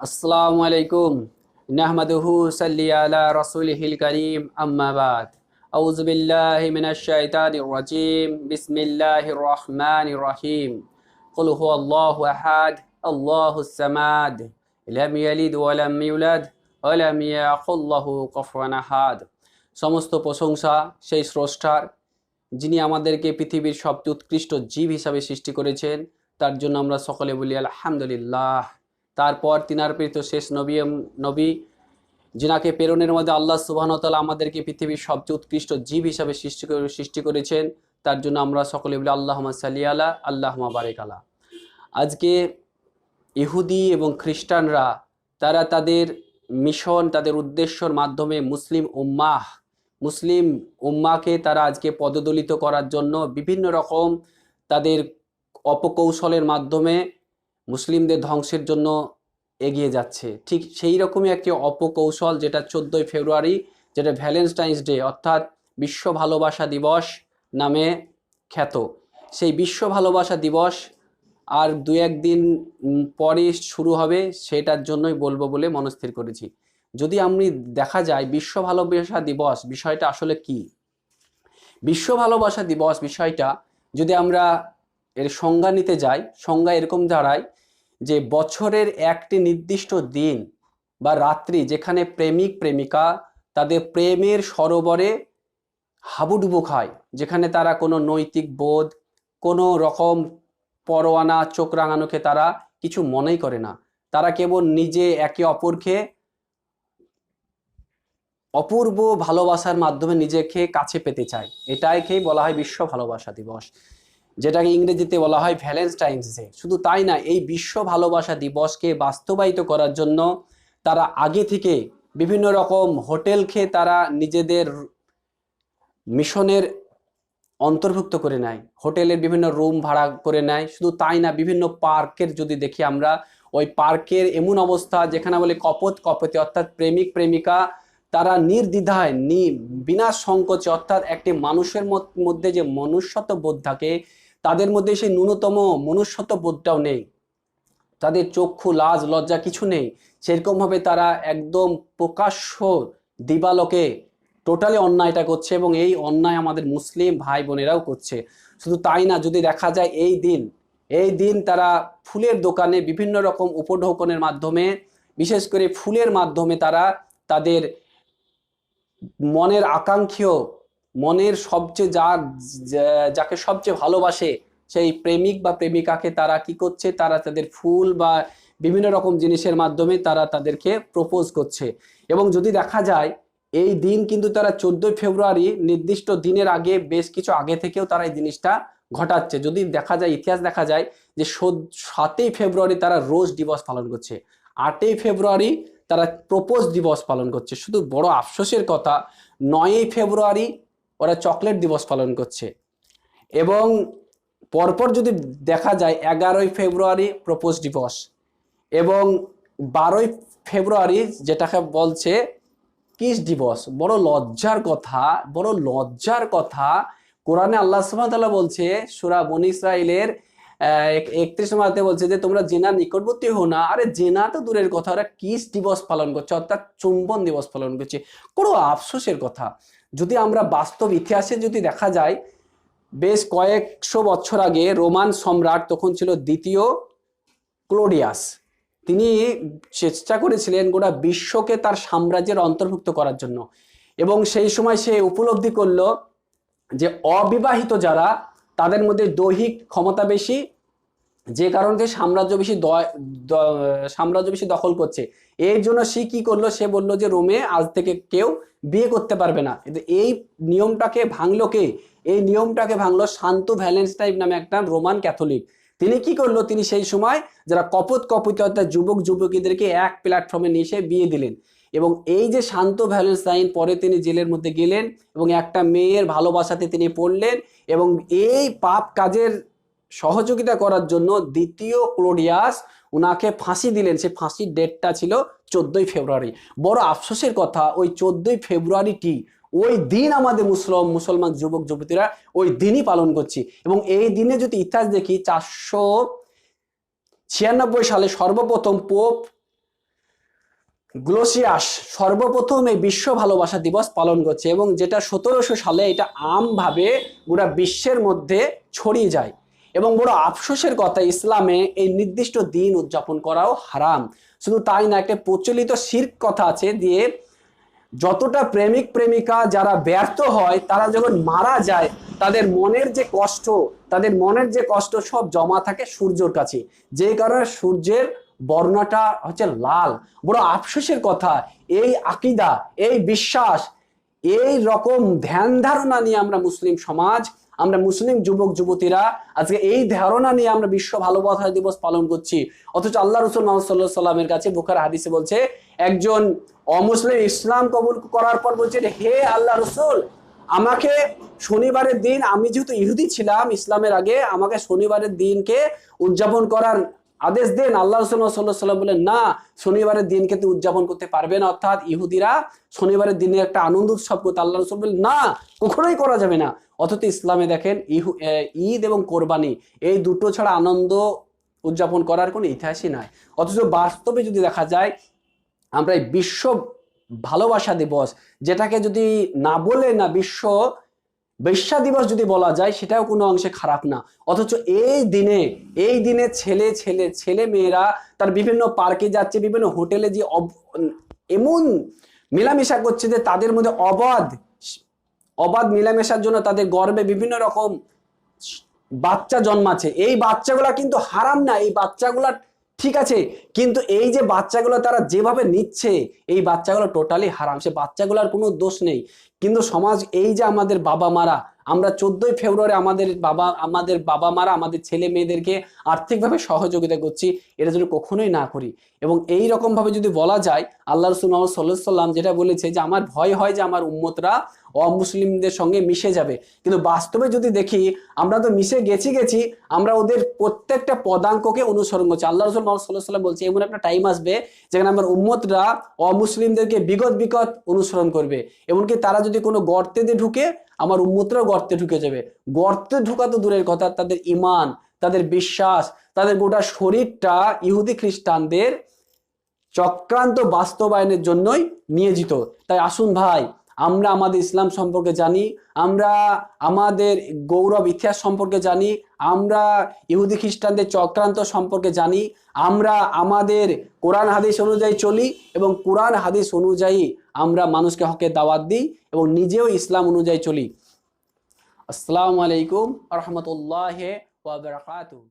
আসসালামু আলাইকুম নাহমাদুহু সাল্লি আলা রাসূলিহিল কারীম আম্মা বাদ আউযু বিল্লাহি মিনাশ শাইতানির রাজীম বিসমিল্লাহির রহমানির রহিম কুল হুয়াল্লাহু আহাদ আল্লাহুস সামাদ লাম ইয়ালিদ ওয়া লাম ইউলাদ ওয়া লাম ইয়াকুল লাহু কুফুয়ান আহাদ। সমস্ত প্রশংসা সেই স্রষ্টার, যিনি আমাদেরকে পৃথিবীর সবচেয়ে উৎকৃষ্ট জীব হিসাবে সৃষ্টি করেছেন। তার জন্য আমরা সকলে বলি আলহামদুলিল্লাহ। তারপর তিনার প্রেরিত শেষ নবী যিনাকে প্রেরণের মধ্যে আল্লাহ সুবহানাহু ওয়া তাআলা আমাদেরকে পৃথিবীর সবচেয়ে উৎকৃষ্ট জীব হিসাবে সৃষ্টি করেছেন। তার জন্য আমরা সকলে বলি আল্লাহুম্মা সাল্লি আলা আল্লাহুম্মা বারিক আলা। আজকে ইহুদি এবং খ্রিস্টানরা তারা তাদের মিশন, তাদের উদ্দেশ্যর মাধ্যমে মুসলিম উম্মাকে তারা আজকে পদদলিত করার জন্য বিভিন্ন রকম তাদের অপকৌশলের মাধ্যমে মুসলিমদের ধ্বংসের জন্য এগিয়ে যাচ্ছে। ঠিক সেই রকমই একটি অপকৌশল, যেটা 14ই ফেব্রুয়ারি, যেটা ভ্যালেন্টাইন্স ডে অর্থাৎ বিশ্ব ভালোবাসা দিবস নামে খ্যাত। সেই বিশ্ব ভালোবাসা দিবস আর দু একদিন পরে শুরু হবে, সেটার জন্যই বলবো বলে মনস্থির করেছি। যদি আমি দেখা যায় বিশ্ব ভালোবাসা দিবস বিষয়টা আসলে কি, বিশ্ব ভালোবাসা দিবস বিষয়টা যদি আমরা এর সংজ্ঞা নিতে যাই, সংজ্ঞা এরকম দাঁড়ায় যে বছরের একটি নির্দিষ্ট দিন বা রাত্রি যেখানে প্রেমিক প্রেমিকা তাদের প্রেমের সরোবরে হাবুডুবু খায়, যেখানে তারা কোনো নৈতিক বোধ, কোনো রকম পরোয়ানা চোখ রাঙানোকে তারা কিছু মনেই করে না। তারা কেবল নিজে একে অপরকে অপূর্ব ভালোবাসার মাধ্যমে নিজেকে কাছে পেতে চায়। এটাকেই বলা হয় বিশ্ব ভালোবাসা দিবস, যেটাকে ইংরেজিতে বলা হয় ভ্যালেন্টাইন্স ডে। শুধু তাই না, এই বিশ্ব ভালোবাসা দিবসকে বাস্তবায়িত করার জন্য তারা আগে থেকে বিভিন্ন রকম হোটেলকে তারা নিজেদের মিশনের অন্তর্ভুক্ত করে নেয়, হোটেলের বিভিন্ন রুম ভাড়া করে নেয়। শুধু তাই না, বিভিন্ন পার্কের যদি দেখি আমরা, ওই পার্কের এমন অবস্থা যেখানে বলে কপতি অর্থাৎ প্রেমিক প্রেমিকা তারা নির্দ্বিধায় বিনা সংকোচে, অর্থাৎ একটি মানুষের মধ্যে যে মনুষ্যত্ব বোধ থাকে তাদের মধ্যে সেই ন্যূনতম মনুষ্যত্ব বোধটাও নেই, তাদের চক্ষু লাজ লজ্জা কিছু নেই। সেরকমভাবে তারা একদম প্রকাশ্য দিবালোকে টোটালি অন্যায়টা করছে, এবং এই অন্যায় আমাদের মুসলিম ভাই বোনেরাও করছে। শুধু তাই না, যদি দেখা যায় এই দিন তারা ফুলের দোকানে বিভিন্ন রকম উপঢৌকনের মাধ্যমে, বিশেষ করে ফুলের মাধ্যমে তারা তাদের মনের আকাঙ্ক্ষীয়, মনের সবচেয়ে যাকে সবচেয়ে ভালোবাসে সেই প্রেমিক বা প্রেমিকাকে তারা কি করছে, তারা তাদের ফুল বা বিভিন্ন রকম জিনিসের মাধ্যমে তারা তাদেরকে প্রপোজ করছে। এবং যদি দেখা যায় এই দিন কিন্তু তারা 14ই ফেব্রুয়ারি নির্দিষ্ট দিনের আগে, বেশ কিছু আগে থেকেও তারা এই জিনিসটা ঘটাচ্ছে। যদি দেখা যায়, ইতিহাস দেখা যায় যে 7ই ফেব্রুয়ারি তারা রোজ দিবস পালন করছে, 8ই ফেব্রুয়ারি তারা প্রপোজ দিবস পালন করছে। শুধু বড় আফসোসের কথা, 9ই ফেব্রুয়ারি ওরা চকলেট দিবস পালন করছে। এবং পরপর যদি দেখা যায় 11ই ফেব্রুয়ারি প্রপোজ দিবস, এবং 12ই ফেব্রুয়ারি যেটাকে বলছে কিস দিবস। বড় লজ্জার কথা, কোরআনে আল্লাহ সুবহানাহু ওয়া তাআলা বলছে সূরা বনী ইসরাঈলের 31 নম্বরে বলছে যে তোমরা জেনার নিকটবর্তী হও না। আরে জেনা তো দূরের কথা, ওরা কিস দিবস পালন করছে, অর্থাৎ চুম্বন দিবস পালন করছে। কোনো আফসোসের কথা। যদি আমরা বাস্তব ইতিহাসে যদি দেখা যায়, বেশ কয়েকশো বছর আগে রোমান সম্রাট তখন ছিল দ্বিতীয় ক্লোডিয়াস। তিনি চেষ্টা করেছিলেন গোটা বিশ্বকে তার সাম্রাজ্যের অন্তর্ভুক্ত করার জন্য, এবং সেই সময় সে উপলব্ধি করলো যে অবিবাহিত যারা, তাদের মধ্যে দৈহিক ক্ষমতা বেশি, যে কারণে সাম্রাজ্য বেশি দখল করছে। এর জন্য সে কি করলো, সে বললো যে রোমে আজ থেকে কেউ বিয়ে করতে পারবে না। কিন্তু এই নিয়মটাকে ভাঙলো কে? এই নিয়মটাকে ভাঙলো শান্ত ভ্যালেন্টাইন নামে একটা রোমান ক্যাথলিক। তিনি কি করলো, তিনি সেই সময় যারা কপতি অর্থাৎ যুবক যুবতীদেরকে এক প্ল্যাটফর্মে নিয়ে এসে বিয়ে দিলেন। এবং এই যে শান্ত ভ্যালেন্টাইন, পরে তিনি জেলের মধ্যে গেলেন এবং একটা মেয়ের ভালোবাসাতে তিনি পড়লেন, এবং এই পাপ কাজের সহযোগিতা করার জন্য দ্বিতীয় ক্লোডিয়াস উনাকে ফাঁসি দিলেন। সে ফাঁসির ডেটটা ছিল 14ই ফেব্রুয়ারি। বড় আফসোসের কথা, ওই 14ই ফেব্রুয়ারিটি ওই দিন আমাদের মুসলমান যুবক যুবতীরা ওই দিনই পালন করছি। এবং এই দিনে যদি ইতিহাস দেখি, 496 সালে সর্বপ্রথম পোপ গ্লোসিয়াস সর্বপ্রথম এই বিশ্ব ভালোবাসা দিবস পালন করছে, এবং যেটা 1700 সালে এটা আমভাবে পুরা বিশ্বের মধ্যে ছড়িয়ে যায়। এবং বড় আফসোসের কথা, ইসলামে এই নির্দিষ্ট দিন উদযাপন করাও হারাম। শুধু তাই না, একটা প্রচলিত শিরক কথা আছে দিয়ে যতটা প্রেমিক প্রেমিকা যারা ব্যর্থ হয়, তারা যখন মারা যায় তাদের মনের যে কষ্ট সব জমা থাকে সূর্যের কাছে, যে কারণে সূর্যের বর্ণটা হচ্ছে লাল। বড় আফসোসের কথা, এই আকীদা, এই বিশ্বাস, এই রকম ধ্যান ধারণা নিয়ে আমরা মুসলিম সমাজ, আমরা মুসলিম যুবক যুবতীরা আজকে এই ধারণা নিয়ে আমরা বিশ্ব ভালোবাসা দিবস পালন করছি। অথচ আল্লাহ রাসূল মুহাম্মদ সাল্লাল্লাহু আলাইহি সাল্লামের কাছে বুখারী হাদিসে বলছে, একজন অমুসলিম ইসলাম কবুল করার পর বলছে, হে আল্লাহ রাসূল, আমাকে শনিবারের দিন, আমি যেহেতু ইহুদি ছিলাম ইসলামের আগে, আমাকে শনিবারের দিনকে উদযাপন করার আদেশ দেন। আল্লাহ রাসূল সাল্লাল্লাহু আলাইহি সাল্লাম বলেন, না, শনিবারের দিনকে তো উদযাপন করতে পারবে না। অর্থাৎ ইহুদিরা শনিবারের দিনে একটা আনন্দ উৎসব করতে, আল্লাহ রাসূল বলেন না, কখনোই করা যাবে না। অথচ ইসলামে দেখেন ঈদ এবং কোরবানি এই দুটো ছাড়া আনন্দ উদযাপন করার কোনো ইতিহাসই নাই। অথচ বাস্তবে যদি দেখা যায়, আমরা এই বিশ্ব ভালোবাসা দিবস, যেটাকে যদি না বলে না বিশ্ব বেশ্যা দিবস যদি বলা যায়, সেটাও কোনো অংশে খারাপ না। অথচ এই দিনে ছেলে মেয়েরা তার বিভিন্ন পার্কে যাচ্ছে, বিভিন্ন হোটেলে যে এমন মেলামেশা করছে যে তাদের মধ্যে অবাধ মেলামেশার জন্য তাদের গর্ভে বিভিন্ন রকম বাচ্চা জন্মাচ্ছে। এই বাচ্চাগুলা কিন্তু হারাম না, এই বাচ্চাগুলা ঠিক আছে, কিন্তু এই যে বাচ্চাগুলো তারা যেভাবে নিচ্ছে, এই বাচ্চাগুলো টোটালি হারাম। সে বাচ্চাগুলোর কোনো দোষ নেই, কিন্তু সমাজ, এই যে আমাদের বাবা মারা, আমরা 14ই ফেব্রুয়ারি আমাদের বাবা মারা আমাদের ছেলে মেয়েদেরকে আর্থিকভাবে সহযোগিতা করছি, এটা যদি কখনোই না করি। এবং এই রকম ভাবে যদি বলা যায়, আল্লাহ রাসূল মুহাম্মদ সাল্লাল্লাহু আলাইহি সাল্লাম যেটা বলেছে যে আমার ভয় হয় যে আমার উম্মতরা অমুসলিমদের সঙ্গে মিশে যাবে, কিন্তু বাস্তবে যদি দেখি আমরা তো মিশে গেছি, আমরা ওদের প্রত্যেকটা পদাঙ্ককে অনুসরণ করছি। আল্লাহ রাসূল মুহাম্মদ সাল্লাল্লাহু আলাইহি সাল্লাম বলছে, এমন একটা টাইম আসবে যেখানে আমার উম্মতরা অমুসলিমদেরকে বিগত অনুসরণ করবে, এমনকি তারা যদি কোনো গর্তে দিয়ে ঢুকে, আমার উম্মতরাও গর্তে ঢুকে যাবে। গর্তে ঢুকা তো দূরের কথা, তাদের ঈমান, তাদের বিশ্বাস, তাদের গোটা শরীরটা ইহুদি খ্রিস্টানদের চক্রান্ত বাস্তবায়নের জন্যই নিয়োজিত। তাই আসুন ভাই, আমরা আমাদের ইসলাম সম্পর্কে জানি, আমরা আমাদের গৌরব ইতিহাস সম্পর্কে জানি, আমরা ইহুদি খ্রিস্টানদের চক্রান্ত সম্পর্কে জানি, আমরা আমাদের কোরআন হাদিস অনুযায়ী চলি, এবং কোরআন হাদিস অনুযায়ী আমরা মানুষকে হকের দাওয়াত দিই, এবং নিজেও ইসলাম অনুযায়ী চলি। আসসালামু আলাইকুম ওয়া রাহমাতুল্লাহি ওয়া বারাকাতুহু।